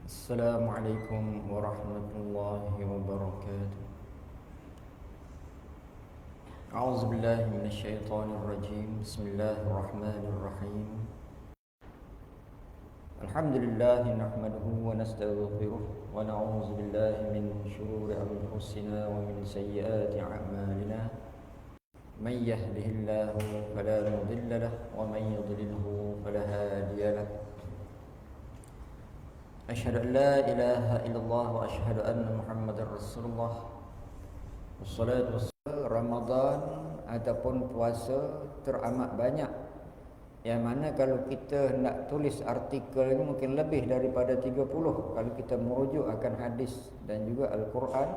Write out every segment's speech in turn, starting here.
السلام عليكم ورحمة الله وبركاته. أعوذ بالله من الشيطان الرجيم. بسم الله الرحمن الرحيم. الحمد لله نحمده ونستغفره ونعوذ بالله من شرور أنفسنا ومن سيئات أعمالنا. من يهده الله فلا مضل له ومن يضلله فلا هادي له. أشهد أن لا إله إلا الله وأشهد أن محمد رسول الله. Wassalatu wassalamu. Ramadan ataupun puasa teramat banyak, yang mana kalau kita nak tulis artikel ini mungkin lebih daripada 30 kalau kita merujuk akan hadis dan juga Al-Quran.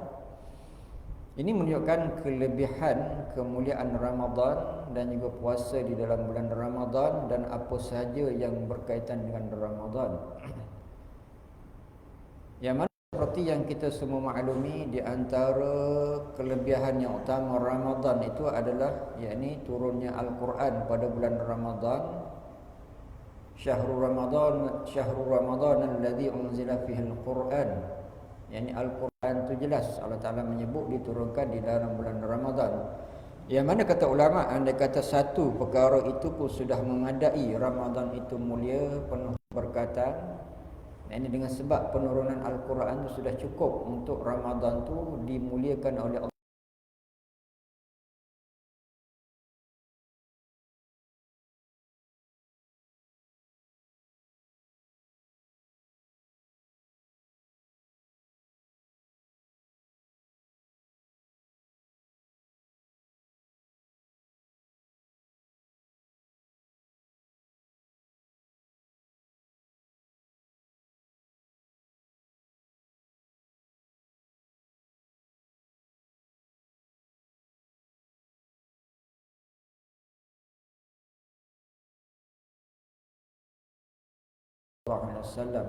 Ini menunjukkan kelebihan kemuliaan Ramadan dan juga puasa di dalam bulan Ramadan dan apa sahaja yang berkaitan dengan Ramadan. Yang mana seperti yang kita semua maklumi, di antara kelebihan yang utama Ramadan itu adalah yakni turunnya Al-Quran pada bulan Ramadan. Syahrul Ramadan alladhi unzila fihi Al-Quran. Yani Al-Quran itu jelas Allah Ta'ala menyebut diturunkan di dalam bulan Ramadan. Yang mana kata ulama, andai kata satu perkara itu pun sudah memadai Ramadan itu mulia, penuh berkatan. Ini dengan sebab penurunan Al-Quran itu sudah cukup untuk Ramadan itu dimuliakan oleh Allah.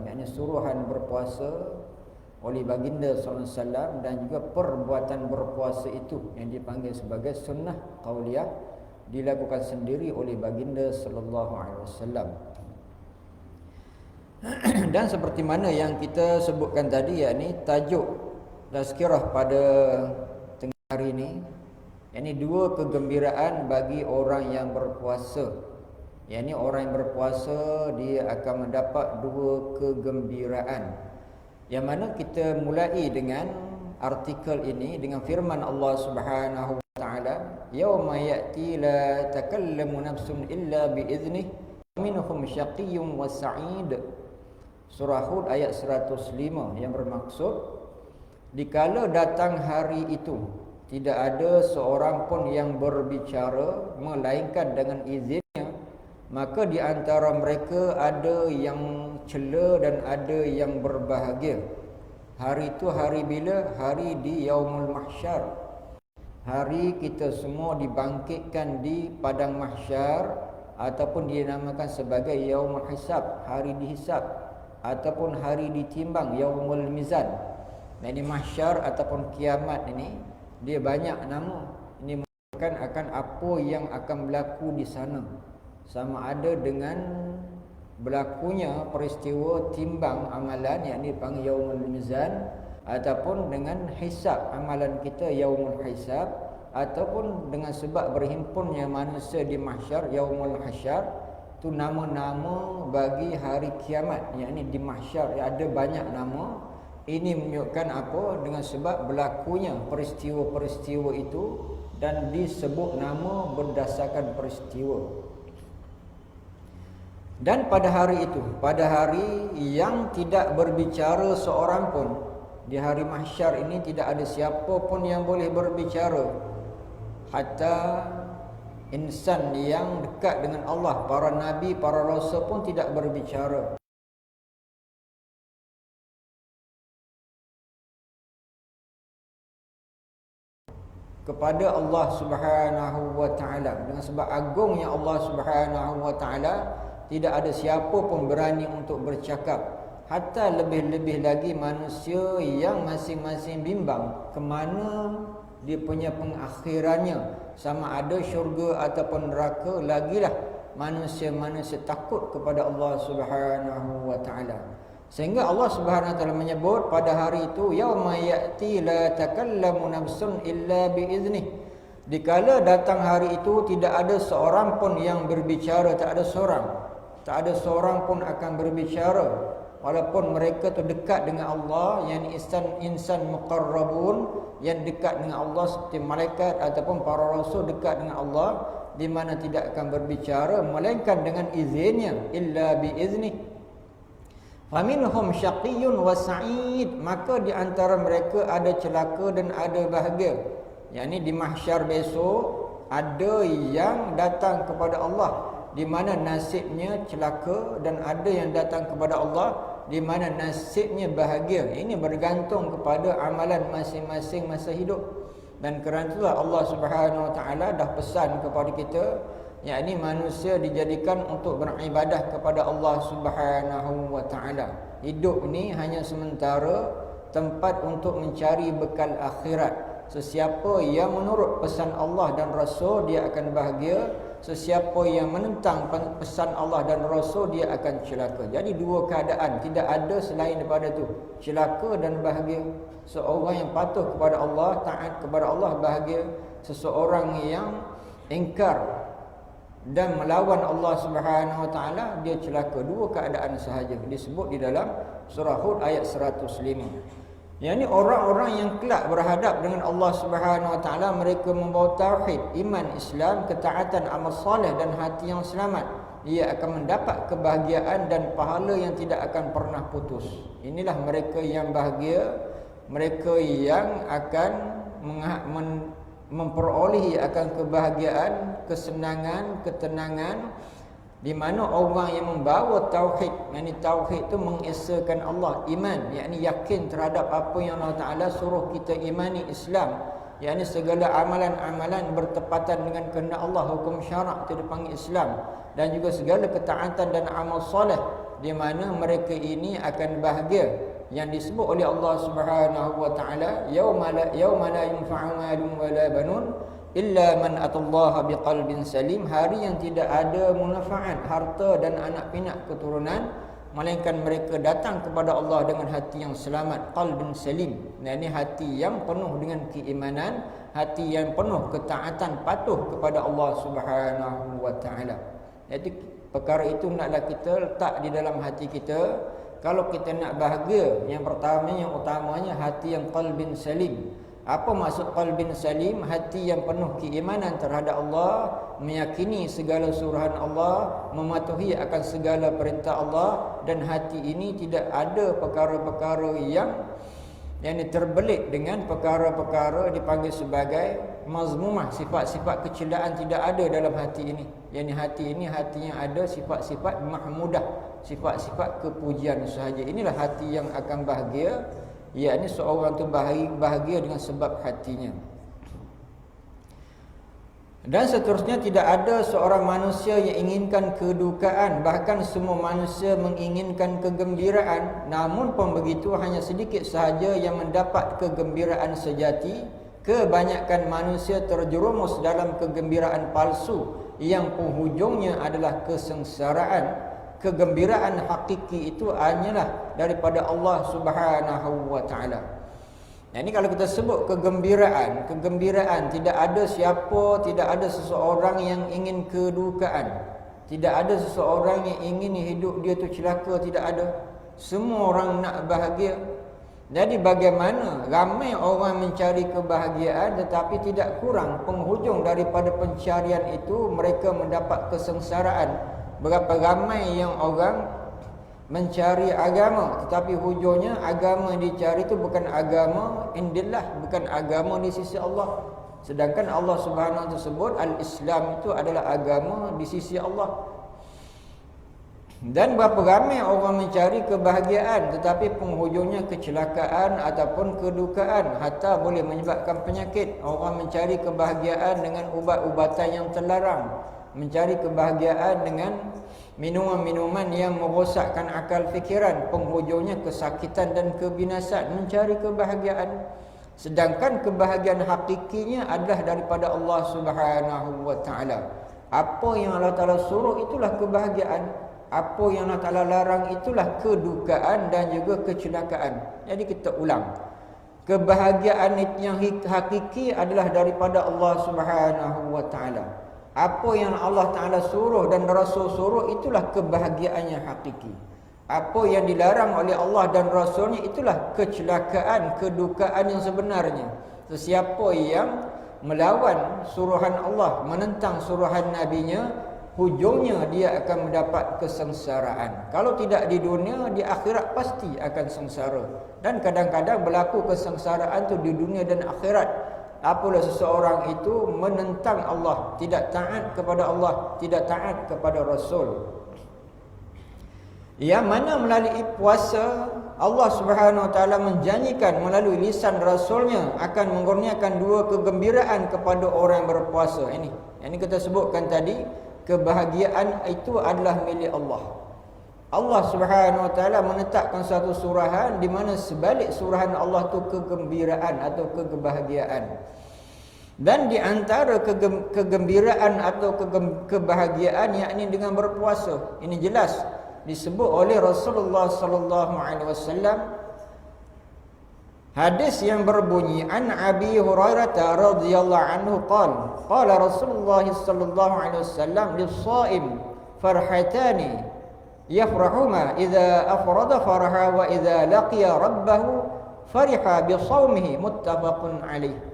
Yakni suruhan berpuasa oleh baginda SAW dan juga perbuatan berpuasa itu yang dipanggil sebagai sunnah qauliyah dilakukan sendiri oleh baginda SAW. Dan seperti mana yang kita sebutkan tadi, yakni tajuk tazkirah pada tengah hari ini, yakni dua kegembiraan bagi orang yang berpuasa. Yang ini orang yang berpuasa dia akan mendapat dua kegembiraan. Yang mana kita mulai dengan artikel ini dengan firman Allah Subhanahu wa taala, "Yauma ya'ti la takallamu nafsun illa biiznih, minhum syaqiyyun wa sa'id." Surah Hud ayat 105 yang bermaksud dikala datang hari itu tidak ada seorang pun yang berbicara melainkan dengan izin, maka di antara mereka ada yang cela dan ada yang berbahagia. Hari itu hari bila? Hari di Yaumul Mahsyar. Hari kita semua dibangkitkan di padang mahsyar, ataupun dinamakan sebagai Yaumul Hisab, hari dihisab, ataupun hari ditimbang, Yaumul Mizan. Ini mahsyar ataupun kiamat ini dia banyak nama. Ini menunjukkan akan apa yang akan berlaku di sana. Sama ada dengan berlakunya peristiwa timbang amalan, yakni dipanggil Yaumul Mizan, ataupun dengan hisab amalan kita, Yaumul Hisab, ataupun dengan sebab berhimpunnya manusia di mahsyar, Yaumul Hasyar. Itu nama-nama bagi hari kiamat, yakni di mahsyar ada banyak nama. Ini menunjukkan apa? Dengan sebab berlakunya peristiwa-peristiwa itu dan disebut nama berdasarkan peristiwa. Dan pada hari itu, pada hari yang tidak berbicara seorang pun, di hari mahsyar ini tidak ada siapa pun yang boleh berbicara. Hatta insan yang dekat dengan Allah, para nabi, para rasul pun tidak berbicara. Kepada Allah Subhanahu wa taala, dengan sebab agungnya Allah Subhanahu wa taala, tidak ada siapa pun berani untuk bercakap. Hatta lebih-lebih lagi manusia yang masing-masing bimbang ke mana dia punya pengakhirannya, sama ada syurga ataupun neraka. Lagilah manusia-manusia takut kepada Allah Subhanahu wa taala. Sehingga Allah Subhanahu wa taala menyebut pada hari itu, yauma ya'ti la takallamu nafsun illa biiznih. Dikala datang hari itu tidak ada seorang pun yang berbicara, tak ada seorang pun akan berbicara, walaupun mereka tu dekat dengan Allah, yang insan muqarrabun, yang dekat dengan Allah seperti malaikat ataupun para rasul dekat dengan Allah, di mana tidak akan berbicara melainkan dengan izinnya, illa biiznih. Faminhum syaqiyyun wa sa'id, maka di antara mereka ada celaka dan ada bahagia. Yakni di mahsyar besok ada yang datang kepada Allah di mana nasibnya celaka, dan ada yang datang kepada Allah di mana nasibnya bahagia. Ini bergantung kepada amalan masing-masing masa hidup. Dan kerana itulah Allah Subhanahu wa taala dah pesan kepada kita, yakni manusia dijadikan untuk beribadah kepada Allah Subhanahu wa taala. Hidup ni hanya sementara, tempat untuk mencari bekal akhirat. Sesiapa yang menurut pesan Allah dan Rasul, dia akan bahagia. Sesiapa yang menentang pesan Allah dan Rasul, dia akan celaka. Jadi dua keadaan, tidak ada selain daripada itu, celaka dan bahagia. Seorang yang patuh kepada Allah, taat kepada Allah, bahagia. Seseorang yang ingkar dan melawan Allah Subhanahu wa taala, dia celaka. Dua keadaan sahaja disebut di dalam surah Hud ayat 105. Yang ni orang-orang yang kelak berhadap dengan Allah Subhanahu wa taala, mereka membawa tauhid, iman, Islam, ketaatan, amal soleh dan hati yang selamat. Ia akan mendapat kebahagiaan dan pahala yang tidak akan pernah putus. Inilah mereka yang bahagia, mereka yang akan memperolehi akan kebahagiaan, kesenangan, ketenangan, di mana orang yang membawa tauhid, yakni tauhid itu mengesakan Allah, iman, yakni yakin terhadap apa yang Allah Taala suruh kita imani, Islam, yakni segala amalan-amalan bertepatan dengan kehendak Allah, hukum syarak itu dipanggil Islam, dan juga segala ketaatan dan amal soleh, di mana mereka ini akan bahagia, yang disebut oleh Allah Subhanahu wa taala, yauma la yanfa'u malun wala banun illa man atallaha biqalbin salim, hari yang tidak ada manfaat harta dan anak pinak keturunan, melainkan mereka datang kepada Allah dengan hati yang selamat, qalbin salim. Nah, ini hati yang penuh dengan keimanan, hati yang penuh ketaatan, patuh kepada Allah Subhanahu wa taala. Jadi perkara itu naklah kita letak di dalam hati kita. Kalau kita nak bahagia, yang pertama, yang utamanya hati yang qalbin salim. Apa maksud qalbin salim? Hati yang penuh keimanan terhadap Allah, meyakini segala suruhan Allah, mematuhi akan segala perintah Allah, dan hati ini tidak ada perkara-perkara yang terbelit dengan perkara-perkara dipanggil sebagai mazmumah, sifat-sifat kecelaan tidak ada dalam hati ini. Hati ini hati yang ada sifat-sifat mahmudah, sifat-sifat kepujian sahaja. Inilah hati yang akan bahagia. Yakni seorang tu bahagia dengan sebab hatinya. Dan seterusnya, tidak ada seorang manusia yang inginkan kedukaan, bahkan semua manusia menginginkan kegembiraan. Namun pun begitu, hanya sedikit sahaja yang mendapat kegembiraan sejati. Kebanyakan manusia terjerumus dalam kegembiraan palsu yang penghujungnya adalah kesengsaraan. Kegembiraan hakiki itu hanyalah daripada Allah Subhanahu wa taala. Ini kalau kita sebut kegembiraan, tidak ada siapa, tidak ada seseorang yang ingin kedukaan. Tidak ada seseorang yang ingin hidup dia tu celaka, tidak ada. Semua orang nak bahagia. Jadi bagaimana ramai orang mencari kebahagiaan, tetapi tidak kurang penghujung daripada pencarian itu mereka mendapat kesengsaraan. Berapa ramai yang orang mencari agama, tetapi hujungnya agama yang dicari itu bukan agama indillah, bukan agama di sisi Allah. Sedangkan Allah Subhanahu wa taala sebut al-Islam itu adalah agama di sisi Allah. Dan berapa ramai orang mencari kebahagiaan, tetapi penghujungnya kecelakaan ataupun kedukaan, hatta boleh menyebabkan penyakit. Orang mencari kebahagiaan dengan ubat-ubatan yang terlarang, mencari kebahagiaan dengan minuman-minuman yang merosakkan akal fikiran, penghujungnya kesakitan dan kebinasaan. Mencari kebahagiaan, sedangkan kebahagiaan hakikinya adalah daripada Allah Subhanahu wa taala. Apa yang Allah Taala suruh itulah kebahagiaan. Apa yang Allah Ta'ala larang itulah kedukaan dan juga kecelakaan. Jadi kita ulang. Kebahagiaan yang hakiki adalah daripada Allah Subhanahu wa Ta'ala. Apa yang Allah Ta'ala suruh dan Rasul suruh itulah kebahagiaan yang hakiki. Apa yang dilarang oleh Allah dan Rasulnya itulah kecelakaan, kedukaan yang sebenarnya. Sesiapa yang melawan suruhan Allah, menentang suruhan Nabi-Nya, hujungnya dia akan mendapat kesengsaraan. Kalau tidak di dunia, di akhirat pasti akan sengsara. Dan kadang-kadang berlaku kesengsaraan tu di dunia dan akhirat. Apabila seseorang itu menentang Allah, tidak taat kepada Allah, tidak taat kepada Rasul. Yang mana melalui puasa Allah Subhanahu Wa Taala menjanjikan melalui lisan Rasulnya akan mengurniakan dua kegembiraan kepada orang yang berpuasa. Ini kita sebutkan tadi, kebahagiaan itu adalah milik Allah. Allah Subhanahu Wa Taala menetapkan satu surahan di mana sebalik surahan Allah tu kegembiraan atau kebahagiaan. Dan di antara kegembiraan atau kebahagiaan yakni dengan berpuasa. Ini jelas disebut oleh Rasulullah sallallahu alaihi wasallam, hadis yang berbunyi an Abi Hurairah radhiyallahu anhu qala Rasulullah sallallahu alaihi wasallam lis-shaim farhatani yafrahuma idza afrada faraha wa idza laqiya rabbahu fariha bi shaumihi muttafaqun alaih.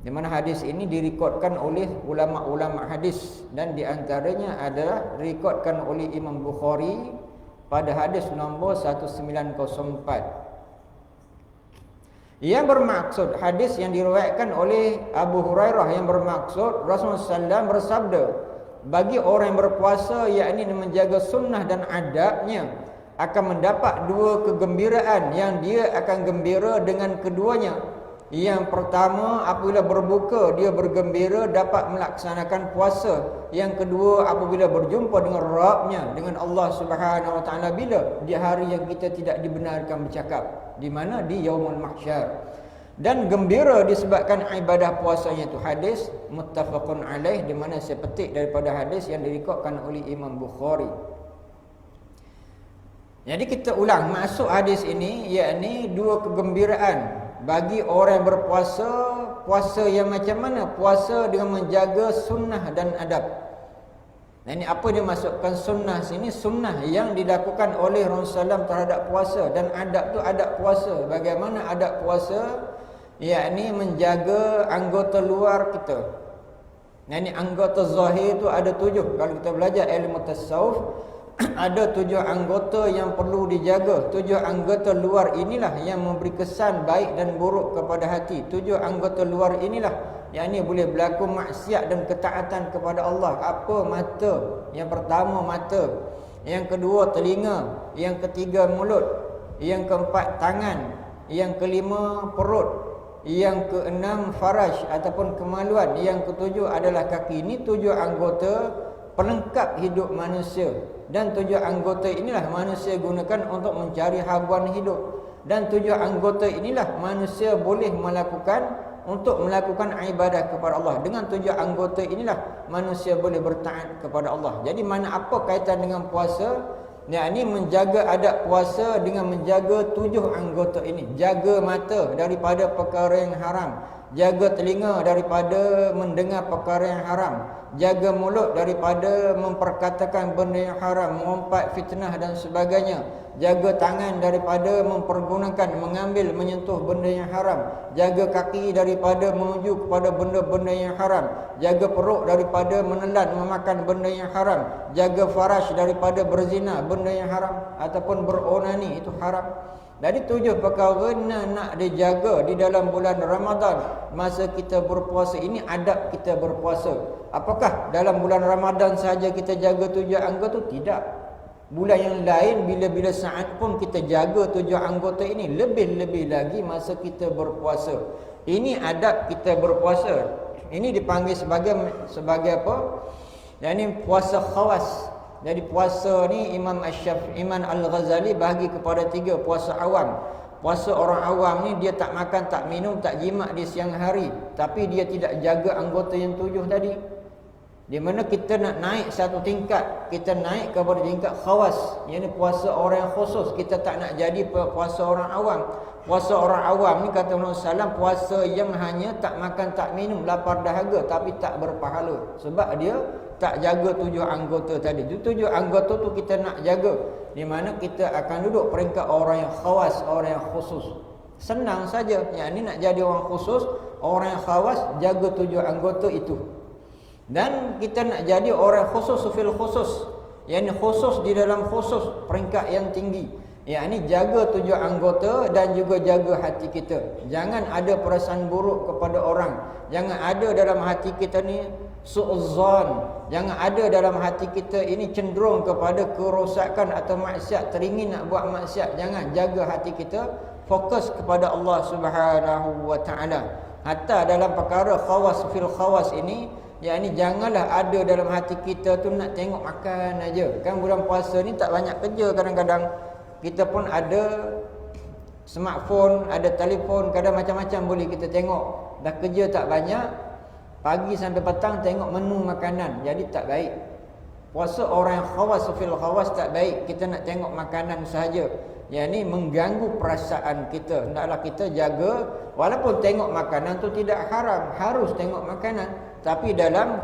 Di mana hadis ini direkodkan oleh ulama-ulama hadis dan di antaranya adalah direkodkan oleh Imam Bukhari pada hadis nombor 1904. Yang bermaksud hadis yang diriwayatkan oleh Abu Hurairah yang bermaksud Rasulullah SAW bersabda, bagi orang yang berpuasa yakni menjaga sunnah dan adabnya akan mendapat dua kegembiraan yang dia akan gembira dengan keduanya. Yang pertama, apabila berbuka dia bergembira dapat melaksanakan puasa. Yang kedua, apabila berjumpa dengan Rabb-Nya, dengan Allah Subhanahu Wa Taala, bila di hari yang kita tidak dibenarkan bercakap, di mana di Yaumul Mahsyar. Dan gembira disebabkan ibadah puasanya itu. Hadis muttafaqun alaih, di mana saya petik daripada hadis yang direkodkan oleh Imam Bukhari. Jadi kita ulang masuk hadis ini, yakni dua kegembiraan bagi orang yang berpuasa. Puasa yang macam mana? Puasa dengan menjaga sunnah dan adab. Nah, ini apa dia masukkan sunnah sini? Sunnah yang dilakukan oleh Rasulullah SAW terhadap puasa. Dan adab tu adab puasa. Bagaimana adab puasa? Yakni menjaga anggota luar kita. Nah, ini anggota zahir tu ada 7. Kalau kita belajar ilmu tasawuf, ada 7 anggota yang perlu dijaga. 7 anggota luar inilah yang memberi kesan baik dan buruk kepada hati. 7 anggota luar inilah yang ini boleh berlaku maksiat dan ketaatan kepada Allah. Apa? Mata. Yang pertama mata. Yang kedua telinga. Yang ketiga mulut. Yang keempat tangan. Yang kelima perut. Yang keenam faraj ataupun kemaluan. Yang ketujuh adalah kaki. Ini 7 anggota pelengkap hidup manusia. Dan 7 anggota inilah manusia gunakan untuk mencari habuan hidup. Dan 7 anggota inilah manusia boleh melakukan untuk melakukan ibadah kepada Allah. Dengan 7 anggota inilah manusia boleh bertaat kepada Allah. Jadi mana apa kaitan dengan puasa? Ini menjaga adab puasa dengan menjaga 7 anggota ini. Jaga mata daripada perkara yang haram. Jaga telinga daripada mendengar perkara yang haram. Jaga mulut daripada memperkatakan benda yang haram, mengumpat fitnah dan sebagainya. Jaga tangan daripada mempergunakan, mengambil, menyentuh benda yang haram. Jaga kaki daripada menuju kepada benda-benda yang haram. Jaga perut daripada menelan, memakan benda yang haram. Jaga faraj daripada berzina, benda yang haram, ataupun beronani, itu haram. Jadi 7 perkara nak dijaga di dalam bulan Ramadan. Masa kita berpuasa ini, adab kita berpuasa. Apakah dalam bulan Ramadan sahaja kita jaga 7 anggota tu? Tidak. Bulan yang lain bila-bila saat pun kita jaga 7 anggota ini. Lebih-lebih lagi masa kita berpuasa. Ini adab kita berpuasa. Ini dipanggil sebagai apa? Yang ini puasa khawas. Jadi puasa ni Imam Al-Ghazali bahagi kepada 3. Puasa awam. Puasa orang awam ni dia tak makan, tak minum, tak jimat di siang hari. Tapi dia tidak jaga anggota yang 7 tadi. Di mana kita nak naik satu tingkat, kita naik kepada tingkat khawas, iaitu puasa orang yang khusus. Kita tak nak jadi puasa orang awam. Puasa orang awam ni kata Rasulullah SAW, puasa yang hanya tak makan tak minum, lapar dahaga tapi tak berpahala. Sebab dia tak jaga 7 anggota tadi. 7 anggota tu kita nak jaga. Di mana kita akan duduk peringkat orang yang khawas, orang yang khusus. Senang saja. Yang ni nak jadi orang khusus, orang yang khawas, jaga 7 anggota itu. Dan kita nak jadi orang khusus fil khusus, yang khusus di dalam khusus, peringkat yang tinggi. Yang ini jaga 7 anggota dan juga jaga hati kita. Jangan ada perasaan buruk kepada orang. Jangan ada dalam hati kita ni su'uzzan. Jangan ada dalam hati kita ini cenderung kepada kerosakan atau maksiat, teringin nak buat maksiat. Jangan, jaga hati kita, fokus kepada Allah Subhanahu wa taala. Hatta dalam perkara khawas fil khawas ini, yakni janganlah ada dalam hati kita tu nak tengok makan aja. Kan bulan puasa ni tak banyak kerja kadang-kadang. Kita pun ada smartphone, ada telefon, kadang macam-macam boleh kita tengok. Dah kerja tak banyak, pagi sampai petang tengok menu makanan. Jadi tak baik. Puasa orang yang khawas fil khawas tak baik. Kita nak tengok makanan sahaja. Yang ni mengganggu perasaan kita. Hendaklah kita jaga, walaupun tengok makanan tu tidak haram, harus tengok makanan. Tapi dalam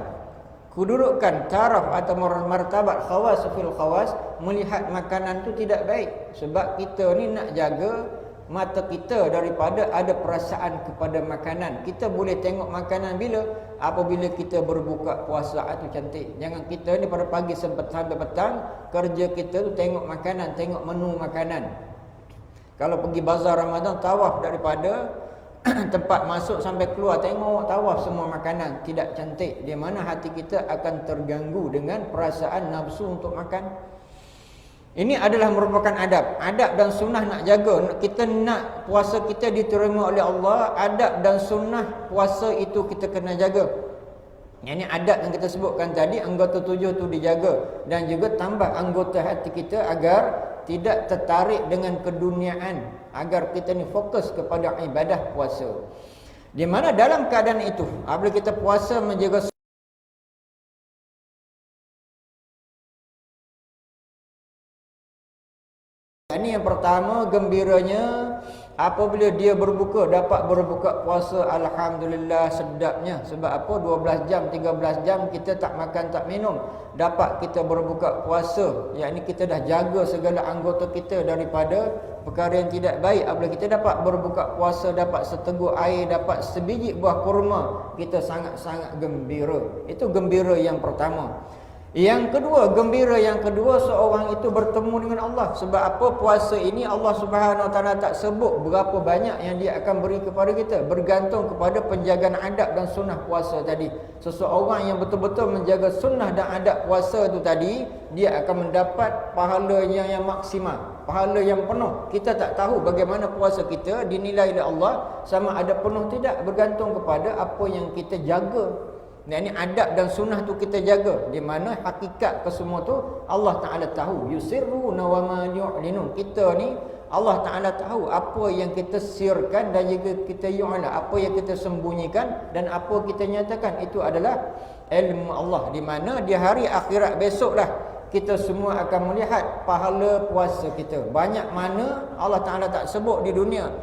kedudukan taraf atau martabat khawas fil khawas, melihat makanan tu tidak baik. Sebab kita ni nak jaga mata kita daripada ada perasaan kepada makanan. Kita boleh tengok makanan bila? Apabila kita berbuka puasa, itu cantik. Jangan kita ni pada pagi sampai petang, kerja kita tu tengok makanan, tengok menu makanan. Kalau pergi bazar Ramadan, tawaf daripada tempat masuk sampai keluar, tengok tawaf semua makanan, tidak cantik. Di mana hati kita akan terganggu dengan perasaan nafsu untuk makan. Ini adalah merupakan adab dan sunnah nak jaga. Kita nak puasa kita diterima oleh Allah, adab dan sunnah puasa itu kita kena jaga. Yang ini adab yang kita sebutkan tadi, anggota 7 tu dijaga. Dan juga tambah anggota hati kita agar tidak tertarik dengan keduniaan, agar kita ni fokus kepada ibadah puasa. Di mana dalam keadaan itu, apabila kita puasa menjaga, ini yang pertama, gembiranya apabila dia berbuka, dapat berbuka puasa, alhamdulillah sedapnya. Sebab apa? 12 jam, 13 jam kita tak makan tak minum, dapat kita berbuka puasa. Yang ini kita dah jaga segala anggota kita daripada perkara yang tidak baik. Apabila kita dapat berbuka puasa, dapat seteguk air, dapat sebiji buah kurma, kita sangat-sangat gembira. Itu gembira yang pertama. Yang kedua, gembira yang kedua, seorang itu bertemu dengan Allah. Sebab apa? Puasa ini Allah Subhanahu Wa Taala tak sebut berapa banyak yang dia akan beri kepada kita, bergantung kepada penjagaan adab dan sunnah puasa tadi. Seseorang yang betul-betul menjaga sunnah dan adab puasa itu tadi, dia akan mendapat pahalanya yang maksimal, pahala yang penuh. Kita tak tahu bagaimana puasa kita dinilai oleh Allah, sama ada penuh tidak, bergantung kepada apa yang kita jaga. Dan ini adab dan sunnah tu kita jaga. Di mana hakikat kesemua tu Allah Ta'ala tahu. Yusirruna wa ma yu'linun. Kita ni Allah Ta'ala tahu apa yang kita sirkan dan juga kita yu'la, apa yang kita sembunyikan dan apa kita nyatakan. Itu adalah ilmu Allah. Di mana di hari akhirat besoklah kita semua akan melihat pahala puasa kita. Banyak mana Allah Ta'ala tak sebut di dunia.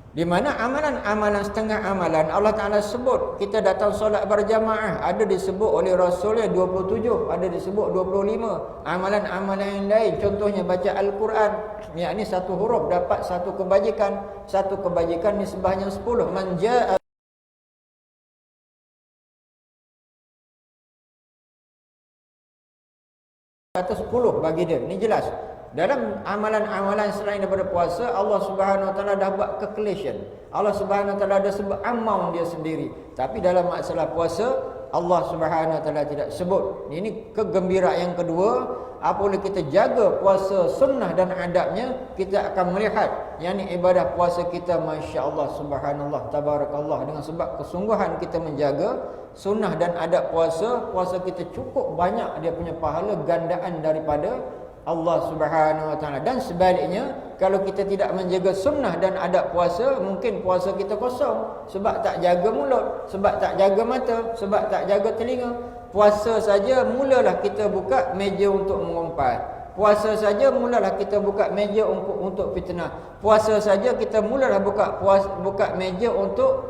Di mana amalan-amalan setengah amalan Allah Ta'ala sebut. Kita datang solat berjamaah, ada disebut oleh Rasulnya 27, ada disebut 25. Amalan-amalan yang lain, contohnya baca Al-Quran, yakni satu huruf dapat satu kebajikan. Satu kebajikan nisbahnya 10. Manja kata 10 bagi dia. Ini jelas. Dalam amalan-amalan selain daripada puasa, Allah Subhanahu Wa Taala dah buat calculation. Allah Subhanahu Wa Taala ada sebut amount dia sendiri. Tapi dalam masalah puasa, Allah Subhanahu Wa Taala tidak sebut. Ini kegembiraan yang kedua. Apabila kita jaga puasa sunnah dan adabnya, kita akan melihat yang ini ibadah puasa kita, masya-Allah, subhanallah, tabarakallah. Dengan sebab kesungguhan kita menjaga sunnah dan adab puasa, puasa kita cukup banyak dia punya pahala gandaan daripada Allah Subhanahu Wa Taala. Dan sebaliknya, kalau kita tidak menjaga sunnah dan adab puasa, mungkin puasa kita kosong. Sebab tak jaga mulut, sebab tak jaga mata, sebab tak jaga telinga. puasa saja mulalah kita buka meja untuk mengumpat. Puasa saja mulalah kita buka meja untuk fitnah. Puasa saja kita mulalah buka meja untuk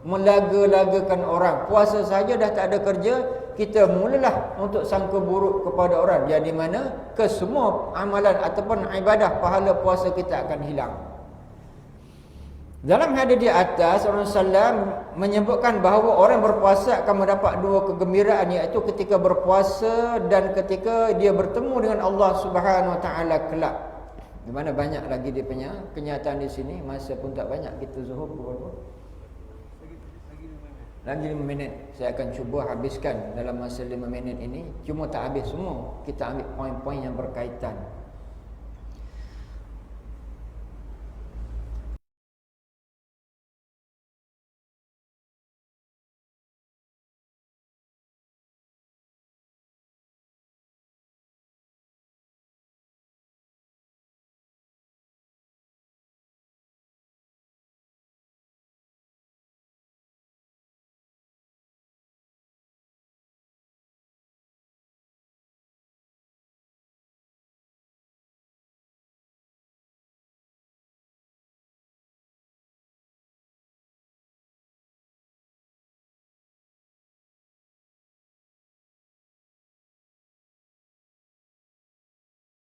melaga-lagakan orang. Puasa saja dah tak ada kerja, kita mulalah untuk sangka buruk kepada orang. Yang di mana kesemua amalan ataupun ibadah pahala puasa kita akan hilang. Dalam hadis di atas, Rasulullah menyebutkan bahawa orang berpuasa akan mendapat dua kegembiraan, iaitu ketika berpuasa dan ketika dia bertemu dengan Allah Subhanahu Wa Taala kelak. Di mana banyak lagi dia punya kenyataan di sini, masa pun tak banyak. Kita zuhur berapa? Lagi 5 minit. Saya akan cuba habiskan dalam masa 5 minit ini. Cuma tak habis semua. Kita ambil poin-poin yang berkaitan.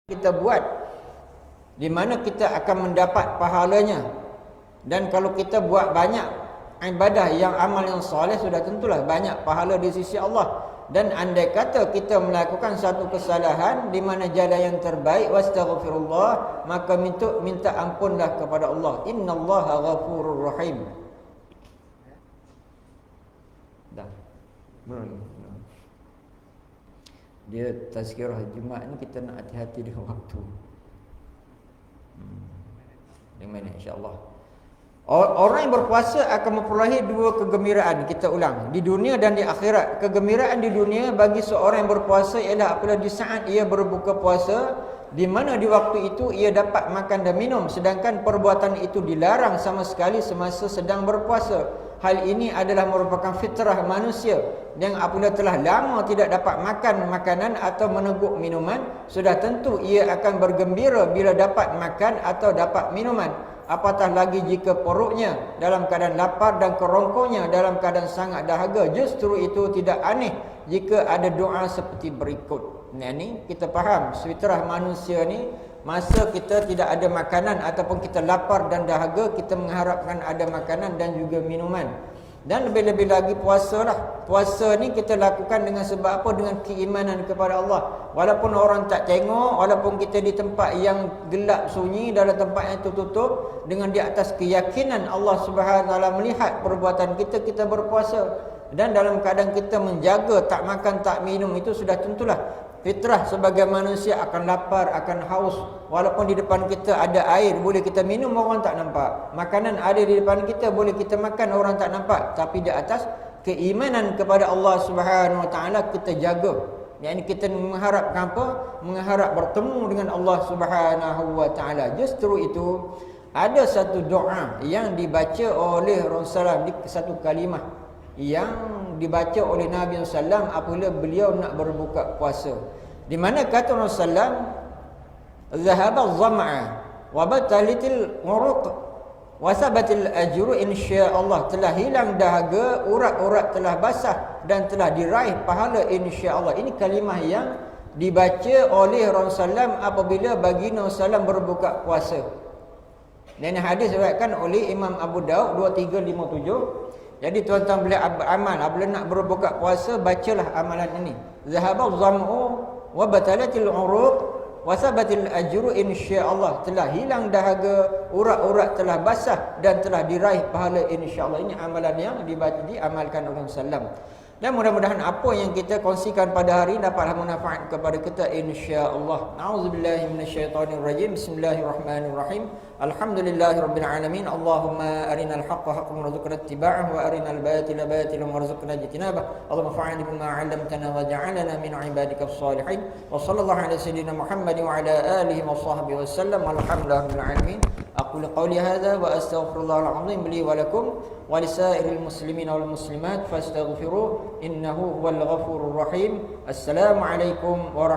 Kita buat di mana kita akan mendapat pahalanya. Dan kalau kita buat banyak ibadah yang amal yang soleh, sudah tentulah banyak pahala di sisi Allah. Dan andai kata kita melakukan satu kesalahan di mana jalan yang terbaik, wastaghfirullah, maka minta ampunlah kepada Allah. Innallaha ghafurur rahim. Dah. Dia tazkirah Jumaat ni kita nak hati-hati dengan waktu. 5 minit insya-Allah. Orang yang berpuasa akan memperolehi dua kegembiraan. Kita ulang, di dunia dan di akhirat. Kegembiraan di dunia bagi seorang yang berpuasa ialah apabila di saat ia berbuka puasa, di mana di waktu itu ia dapat makan dan minum, sedangkan perbuatan itu dilarang sama sekali semasa sedang berpuasa. Hal ini adalah merupakan fitrah manusia yang apabila telah lama tidak dapat makan makanan atau meneguk minuman, sudah tentu ia akan bergembira bila dapat makan atau dapat minuman. Apatah lagi jika perutnya dalam keadaan lapar dan kerongkongannya dalam keadaan sangat dahaga. Justru itu tidak aneh jika ada doa seperti berikut. Ini kita faham, fitrah manusia ni, masa kita tidak ada makanan ataupun kita lapar dan dahaga, kita mengharapkan ada makanan dan juga minuman. Dan lebih-lebih lagi puasa lah. Puasa ni kita lakukan dengan sebab apa? Dengan keimanan kepada Allah. Walaupun orang tak tengok, walaupun kita di tempat yang gelap sunyi, dalam tempat yang tertutup, dengan di atas keyakinan Allah Subhanahu Wa Taala melihat perbuatan kita, kita berpuasa. Dan dalam keadaan kita menjaga tak makan tak minum, itu sudah tentulah fitrah sebagai manusia akan lapar, akan haus. Walaupun di depan kita ada air, boleh kita minum, orang tak nampak. Makanan ada di depan kita, boleh kita makan, orang tak nampak. Tapi di atas keimanan kepada Allah Subhanahu Wa Taala kita jaga. Yang kita mengharapkan apa? Mengharap bertemu dengan Allah Subhanahu Wa Taala. Justru itu ada satu doa yang dibaca oleh Rasulullah, satu kalimah yang dibaca oleh Nabi SAW apabila beliau nak berbuka puasa, di mana kata Rasulullah, "Zahaba dham'a wa batalatil uruq wa sabatil ajru insyaallah." Telah hilang dahaga, urat-urat telah basah dan telah diraih pahala insyaallah. Ini kalimah yang dibaca oleh Rasulullah apabila baginda SAW berbuka puasa. Dan hadis diriwayatkan oleh Imam Abu Daud 2357. Jadi tuan-tuan boleh amal apabila nak berbuka puasa, bacalah amalan ini. Zahaba dham'u wa batalatil uruq wa sabatil ajru insyaallah. Telah hilang dahaga, urat-urat telah basah dan telah diraih pahala insyaallah. Ini amalan yang diamalkan oleh Rasulullah. Dan mudah-mudahan apa yang kita kongsikan pada hari ini dapatlah manfaat kepada kita insya-Allah. A'udzubillahi minasyaitonirrajim. Bismillahirrahmanirrahim. Alhamdulillahirabbil alamin. Allahumma arinal haqqa haqqan warzuqna ittiba'ahu wa arinal batila batilan warzuqna ijtinabah. Allahumma fa'alna bima 'allamtana waj'alna min 'ibadikas shalihin. Wa sallallahu ala sayyidina Muhammadin wa ala alihi wa sahbihi wasallam. Alhamdulillahirabbil alamin. Aqulu qawli hadza wa astaghfirullahal azim li wa lakum wa lisairil muslimin wal muslimat fastaghfiruh innahu huwal ghafurur rahim. Assalamu alaikum warahmatullahi